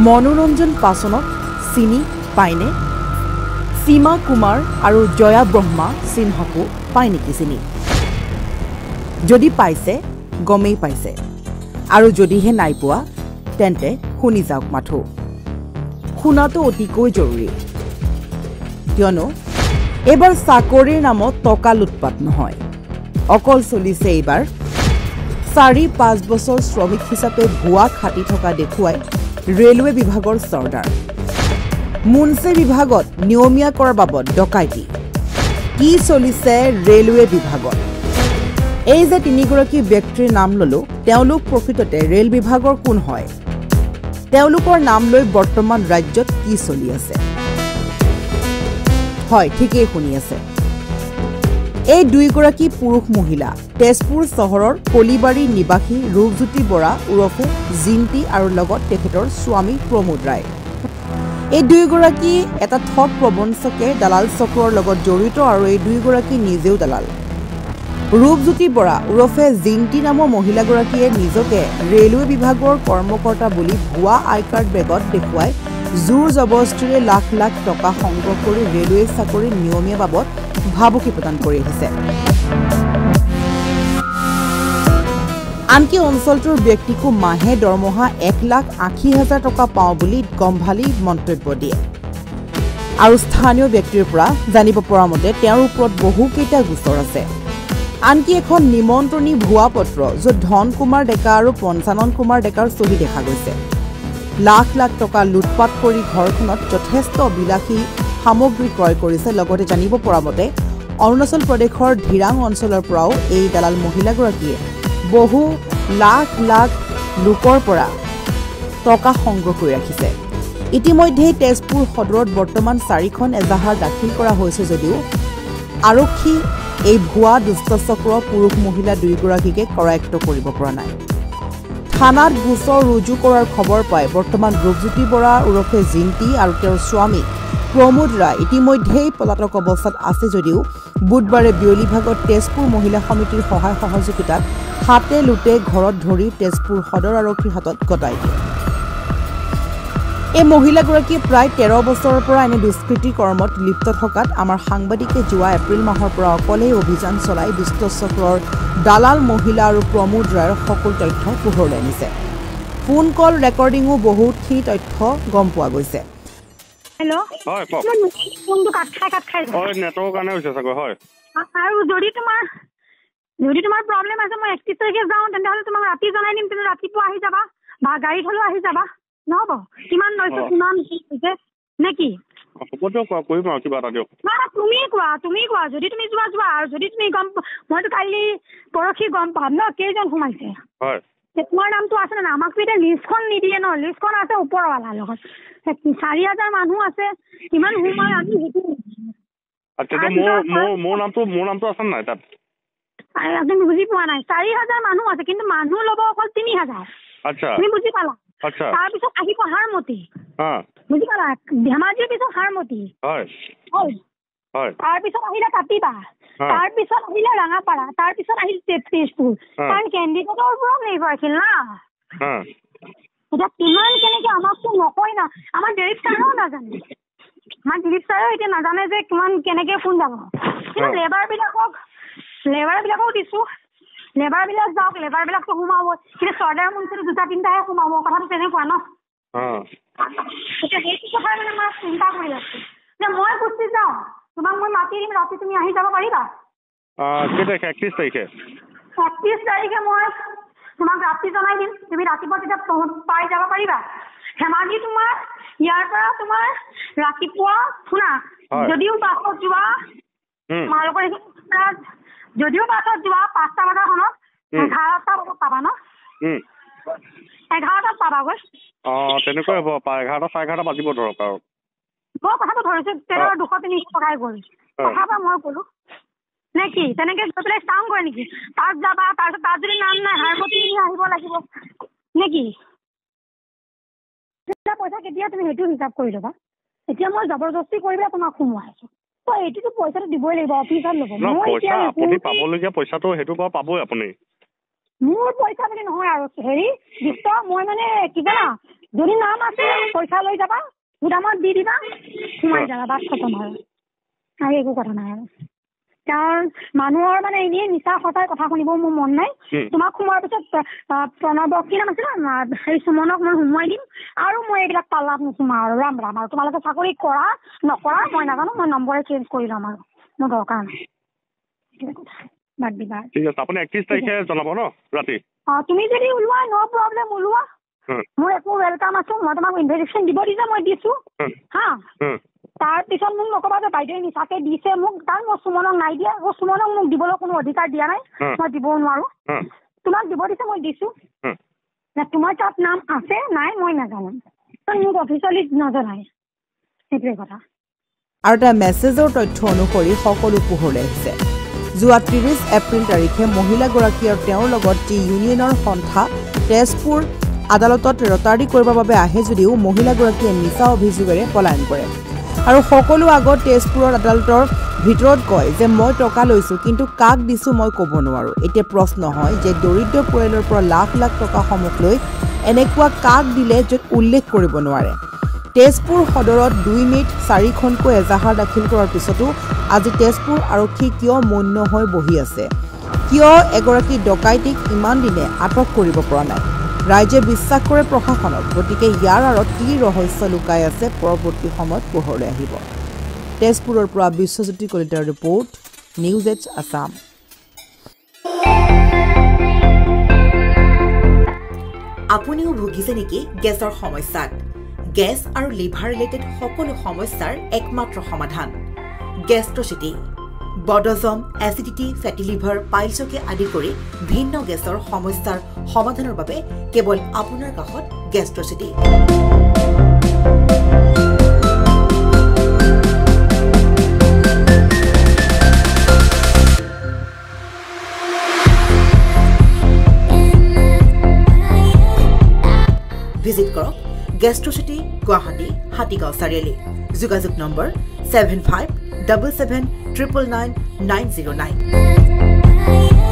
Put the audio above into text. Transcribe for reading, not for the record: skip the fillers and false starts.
মনোৰঞ্জন পাছনক চিনি পায়নে? সীমা কুমাৰ আৰু জয়া ব্ৰহ্মা সিনহাকো পায় নেকি চিনি? যদি পাইছে গমেই পাইছে, আৰু যদিহে নাই পোৱা তেন্তে শুনি যাওক মাথো। শুনাটো অতিকৈ জৰুৰী, কিয়নো এইবাৰ চাকৰিৰ নামত টকা লুটপাট নহয়, অকল চলিছে এইবাৰ ৪-৫ বছৰ শ্ৰমিক হিচাপে ভুৱা খাটি থকা দেখুৱাই ৰেলৱে বিভাগৰ চৰ্দাৰ। মুন্সি বিভাগত নিয়মীয়া কৰাৰ বাবদ ডকাইতি। কি চলিছে ৰেলৱে বিভাগত? এই যে তিনিগৰাকী ব্যক্তিৰ নাম ললো, তেওঁলোক প্ৰকৃততে ৰেল বিভাগৰ কোন হয়? তেওঁলোকৰ নাম লৈ বৰ্তমান ৰাজ্যত কি চলি আছে? হয়, ঠিকেই শুনি আছে। এই দুইগৰাকী পুৰুষ মহিলা তেজপুৰ চহৰৰ কলিবাৰী নিবাসী ৰূপজ্যোতি বৰা ওৰফে জিন্তি আৰু লগত তেখেতৰ স্বামী প্ৰমোদ ৰায়। এই দুইগৰাকী এটা ঠগ প্ৰবঞ্চকে দালাল চক্ৰৰ লগত জড়িত আৰু এই দুইগৰাকী নিজেও দালাল। ৰূপজ্যোতি বৰা ওৰফে জিন্তি নামৰ মহিলাগৰাকীয়ে নিজকে ৰেলৱে বিভাগৰ কৰ্মকৰ্তা বুলি ভুৱা আই কাৰ্ড বেগত দেখুৱাই জোৰ জবৰদস্তিৰে লাখ লাখ টকা সংগ্ৰহ কৰি ৰেলৱে চাকৰি নিয়মীয়া বাবদ ভাবুকি প্ৰদান কৰি আহিছে। আনকি অঞ্চলটোৰ ব্যক্তিকো মাহে দৰমহা ১,৮০,০০০ টকা পাওঁ বুলি গম্ভালি মন্তব্য দিয়ে। আৰু স্থানীয় ব্যক্তিৰ পৰা জানিব পৰা মতে তেওঁৰ ওপৰত বহুকেইটা গোচৰ আছে। আনকি এখন নিমন্ত্ৰণী ভুৱা পত্ৰ য'ত ধন কুমাৰ ডেকা আৰু পঞ্চানন কুমাৰ ডেকাৰ চহী দেখা গৈছে। লাখ লাখ টকা লুটপাট কৰি ঘৰখনত যথেষ্ট বিলাসী সামগ্ৰী ক্ৰয় কৰিছে। লগতে জানিব পৰা মতে অৰুণাচল প্ৰদেশৰ ধিৰাং অঞ্চলৰ পৰাও এই দালাল মহিলাগৰাকীয়ে বহু লাখ লাখ লোকৰ পৰা টকা সংগ্ৰহ কৰি ৰাখিছে। ইতিমধ্যেই তেজপুৰ সদৰত বৰ্তমান 4খন এজাহাৰ দাখিল কৰা হৈছে যদিও আৰক্ষী এই ভুৱা দুষ্টচক্ৰ পুৰুষ মহিলা দুয়োগৰাকীকে কৰায়ত্ব কৰিব পৰা নাই। থানাত গোচৰ ৰুজু কৰাৰ খবৰ পাই বৰ্তমান ৰূপজ্যোতি বৰা ওৰফে জিন্তি আৰু তেওঁৰ স্বামী প্ৰমোদ ৰায় ইতিমধ্যেই পলাতক অৱস্থাত আছে যদিও বুধবাৰে বিয়লি ভাগত তেজপুৰ মহিলা সমিতিৰ সহায় সহযোগিতাত হাতে লুটে ঘৰত ধৰি তেজপুৰ সদৰ আৰক্ষীৰ হাতত গতাই দিয়ে। এই মহিলাগৰাকীয়ে প্ৰায় ১৩ বছৰৰ পৰা এনে দুষ্কৃতি কৰ্মত লিপ্ত থকাত আমাৰ সাংবাদিকে যোৱা এপ্ৰিল মাহৰ পৰা অকলেই অভিযান চলাই দুষ্টচক্ৰৰ দালাল মহিলা আৰু প্ৰমোদ ৰায়ৰ সকলো তথ্য পোহৰলৈ আনিছে। ফোন কল ৰেকৰ্ডিঙো বহুতখিনি তথ্য গম পোৱা গৈছে। হেল্ল' হয় কওক। ফোনটো কাট খাই হয়, নেটৱৰ্কৰ কাৰণে হৈছে চাগৈ। হয়, আৰু যদি তোমাৰ প্ৰব্লেম আছে মই 31 তাৰিখে যাওঁ, তেন্তেহ'লে তোমাক ৰাতি জনাই দিম। তুমি ৰাতিপুৱা আহি যাবা বা গাড়ীত হ'লেও আহি যাবা, নহ'ব? কিমান লৈছে কিমান হৈছে নে কি? হ'ব দিয়ক, কৰিম আৰু কিবা এটা দিয়ক। তুমি কোৱা যদি তুমি যোৱা আৰু যদি তুমি মইতো কালি পৰহি গম পাম ন কেইজন সোমাইছে। হয়, তোমাৰ নামটো আছে নে? আমাকতো এতিয়া লিষ্টখন নিদিয়ে ন, লিষ্টখন আছে ওপৰৱালাৰ লগত। ৪,০০০ মানুহ আছে, কিমান সোমাই আমি সেইটো মোৰ নামটো আছে নাই তাত? তুমি বুজি পোৱা নাই। ৪,০০০ মানুহ আছে, কিন্তু মানুহ ল'ব অকল ৩,০০০। আচ্ছা, তুমি বুজি পালা? আচ্ছা। তাৰপিছত আহিব হাৰমতি, বুজি পালা? ধেমাজিৰ পিছত হাৰমতি, হয়, হয়। তাৰপিছত আহিলে কাটিবা, তাৰপিছত আহিলে ৰাঙাপাৰা, তাৰপিছত আহিল তেজপুৰ। কাৰণ কেণ্ডিডেটৰ ওপৰত নিৰ্ভৰশীল না। এতিয়া কিমান কেনেকে আমাকতো নকয় না, আমাৰ দিলীপ ছাৰেও নাজানে। আমাৰ দিলীপ ছাৰেও এতিয়া নাজানে যে কিমান কেনেকে কোন যাব। কিন্তু লেবাৰ বিলাকক দিছো, লেবাৰ বিলাক যাওক, লেবাৰ বিলাকতো সোমাব। কিন্তু চৰ্দাৰ মুঞ্চিটো 2-3টাহে সোমাব, কথাটো তেনেকুৱা ন। এতিয়া সেইটো কথা মানে মই চিন্তা কৰি আছো যে মই গুচি যাওঁ, তোমাক মই মাতি দিম, ৰাতি তুমি আহি যাব পাৰিবা? কেই তাৰিখে? 31 তাৰিখে। 31 তাৰিখে মই তোমাক ৰাতি জনাই দিম, তুমি ৰাতিপুৱা তেতিয়া পাই যাব পাৰিবা। ধেমাজি তোমাৰ ইয়াৰ পৰা তোমাৰ ৰাতিপুৱা শুনা, যদিও বাছত যোৱা তোমালোকৰ যদিও বাছত যোৱা 5টা বজাখনত 11টা বজাত পাবা ন? 11টাত পাবাগৈ। তেনেকুৱাই হ'ব, 11টা 11:30 বাজিব ধৰক আৰু। মই কথাটো ধৰিছো, তেলৰ 200-300 টকাই গ'ল। কথা এটা মই ক'লো নে কি? তেনেকে গৈ পেলাই চাওঁগৈ নেকি? তাত যাবা, তাৰপিছত তাত যদি নাম নাই হাৰমতি আহিব লাগিব নে কি? পইচা কেতিয়া তুমি সেইটো হিচাপ কৰি ল'বা। এতিয়া মই জবৰদস্তি কৰি পেলাই তোমাক সোমোৱাইছো, তো এইটোতো পইচাটো দিবই লাগিব, অফিচত ল'ব। আপুনি পাবলগীয়া পইচাটো সেইটো বাৰু পাবই আপুনি। মোৰ পইচা বুলি নহয় আৰু হেৰি মই মানে কি জানা, যদি নাম আছে পইচা লৈ যাবা গুদামত দি দিবা সোমাই যাবা বাছ খতম আৰু একো কথা নাই আৰু কাৰণ মানুহৰ মানে এনেই নিচা সঁচাই কথা শুনিব মোৰ মন নাই তোমাক সোমোৱাৰ পিছত প্ৰণৱক কি নাম আছিলে সেই সুমনক মই সোমোৱাই দিম আৰু মই এইবিলাক পাল্লাত নোসোমাওঁ আৰু ৰাম ৰাম আৰু তোমালোকে চাকৰি কৰা নকৰা মই নাজানো মই নম্বৰে চেঞ্জ কৰি ল'ম আৰু মোৰ দৰকাৰ নাই বাদ দিবা ঠিক আছে আপুনি 31 তাৰিখে জনাব ন ৰাতি তুমি যদি ওলোৱা ন প্ৰব্লেম ওলোৱা মোৰ একো ৱেলকাম আছো মই তোমাক ইনভিটেশ্যন দিব দিছে মই দিছো হা তাৰপিছত মোক নকবা যে বাইদেৱে নিচাকে দিছে মোক কাৰণ মই সুমনক নাই দিয়া সুমনক মোক দিবলৈ কোনো অধিকাৰ দিয়া নাই মই দিবও নোৱাৰো তোমাক দিব দিছে মই দিছো তোমাৰ তাত নাম আছে নাই মই নাজানো মোক অফিচিয়েলি নজনাই সেইটোৱে কথা আৰু এটা মেছেজৰ তথ্য অনুসৰি সকলো পোহৰলৈ আহিছে যোৱা 30 এপ্ৰিল তাৰিখে মহিলাগৰাকী আৰু তেওঁৰ লগত টি ইউনিয়নৰ সন্থা তেজপুৰ আদালতত ৰটাৰী কৰিবৰ বাবে আহে যদিও মহিলাগৰাকীয়ে নিচা অভিযোগেৰে পলায়ন কৰে আৰু সকলো আগত তেজপুৰৰ আদালতৰ ভিতৰত কয় যে মই টকা লৈছোঁ কিন্তু কাক দিছোঁ মই ক'ব নোৱাৰোঁ এতিয়া প্ৰশ্ন হয় যে দৰিদ্ৰ পৰিয়ালৰ পৰা লাখ লাখ টকা সমূহ লৈ এনেকুৱা কাক দিলে য'ত উল্লেখ কৰিব নোৱাৰে তেজপুৰ সদৰত 2 মে'ত 4খনকৈ এজাহাৰ দাখিল কৰাৰ পিছতো আজি তেজপুৰ আৰক্ষী কিয় মৌন হৈ বহি আছে কিয় এগৰাকী ডকাইতিক ইমান দিনে আটক কৰিব পৰা নাই ৰাইজে বিশ্বাস কৰে প্ৰশাসনক গতিকে ইয়াৰ আঁৰত কি ৰহস্য লুকাই আছে পৰৱৰ্তী সময়ত পোহৰলৈ আহিব তেজপুৰৰ পৰা বিশ্বজ্যোতি কলিতাৰ ৰিপৰ্ট নিউজ এইডছ আছাম আপুনিও ভুগিছে নেকি গেছৰ সমস্যাত গেছ আৰু লিভাৰ ৰিলেটেড সকলো সমস্যাৰ একমাত্ৰ সমাধান গেষ্ট্ৰচিটি বডজম এচিডিটি ফেটি লিভাৰ পাইলছকে আদি কৰি ভিন্ন গেছৰ সমস্যাৰ সমাধানৰ বাবে কেৱল আপোনাৰ কাষত গেষ্ট্ৰচিটি ভিজিট কৰক গেষ্ট্ৰচিটি গুৱাহাটী হাতীগাঁও চাৰিআলি যোগাযোগ নম্বৰ 7577999909